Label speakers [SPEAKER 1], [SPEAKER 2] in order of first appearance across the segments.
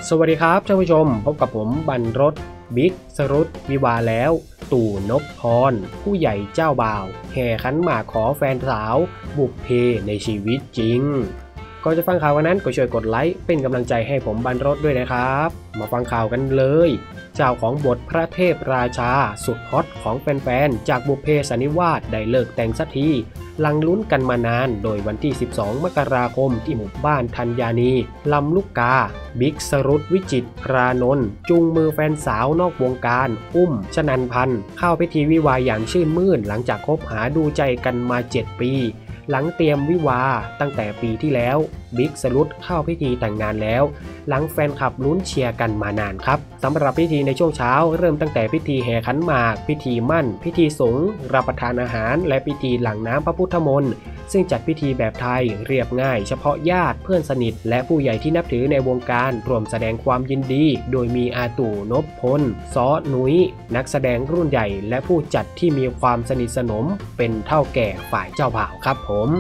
[SPEAKER 1] สวัสดีครับท่านผู้ชมพบกับผมบรรรสบิ๊กสรุตวิวาแล้วตู่นพพรผู้ใหญ่เจ้าบ่าวแห่ขันหมากขอแฟนสาวบุพเพในชีวิตจริงก่อนจะฟังข่าวกันนั้นก็ช่วยกดไลค์เป็นกำลังใจให้ผมบรรรสด้วยนะครับมาฟังข่าวกันเลยเจ้าของบทพระเทพราชาสุดฮอตของแฟนๆจากบุพเพสันนิวาสได้เลิกแต่งสักทีหลังลุ้นกันมานานโดยวันที่ 12 มกราคมที่หมู่บ้านธัญญานีลำลูกกาบิ๊กสรุตวิจิตรพรานนท์จูงมือแฟนสาวนอกวงการอุ้มชนันพันธ์เข้าพิธีวิวาห์อย่างชื่นมื่นหลังจากคบหาดูใจกันมา 7 ปีหลังเตรียมวิวาห์ตั้งแต่ปีที่แล้วบิ๊กสรุตเข้าพิธีแต่งงานแล้วหลังแฟนคลับลุ้นเชียร์กันมานานครับสำหรับพิธีในช่วงเช้าเริ่มตั้งแต่พิธีแห่ขันหมากพิธีมั่นพิธีสงฆ์รับประทานอาหารและพิธีหลั่งน้ำพระพุทธมนต์ซึ่งจัดพิธีแบบไทยเรียบง่ายเฉพาะญาติเพื่อนสนิทและผู้ใหญ่ที่นับถือในวงการรวมแสดงความยินดีโดยมีอาตู่นพพลซ้อนุ้ยนักแสดงรุ่นใหญ่และผู้จัดที่มีความสนิทสนมเป็นเท่าแก่ฝ่ายเจ้าบ่าวครับผม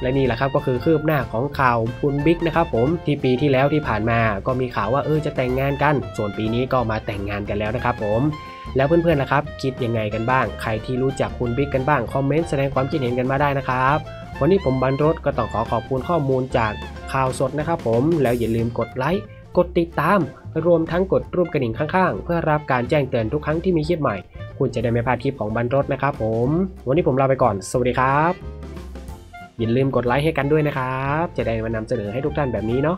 [SPEAKER 1] และนี่แหละครับก็คือคืบหน้าของข่าวคุณบิ๊กนะครับผมที่ปีที่แล้วที่ผ่านมาก็มีข่าวว่าจะแต่งงานกันส่วนปีนี้ก็มาแต่งงานกันแล้วนะครับผมแล้วเพื่อนๆนะครับคิดยังไงกันบ้างใครที่รู้จักคุณบิ๊กกันบ้างคอมเมนต์แสดงความคิดเห็นกันมาได้นะครับวันนี้ผมบรรรสก็ต้องขอบคุณข้อมูลจากข่าวสดนะครับผมแล้วอย่าลืมกดไลค์กดติดตามรวมทั้งกดรูปกระดิ่งข้างๆเพื่อรับการแจ้งเตือนทุกครั้งที่มีคลิปใหม่คุณจะได้ไม่พลาดคลิปของบรรรสนะครับผมวันนี้ผมลาไปก่อนสวัสดีครับอย่าลืมกดไลค์ให้กันด้วยนะครับจะได้มานำเสนอให้ทุกท่านแบบนี้เนาะ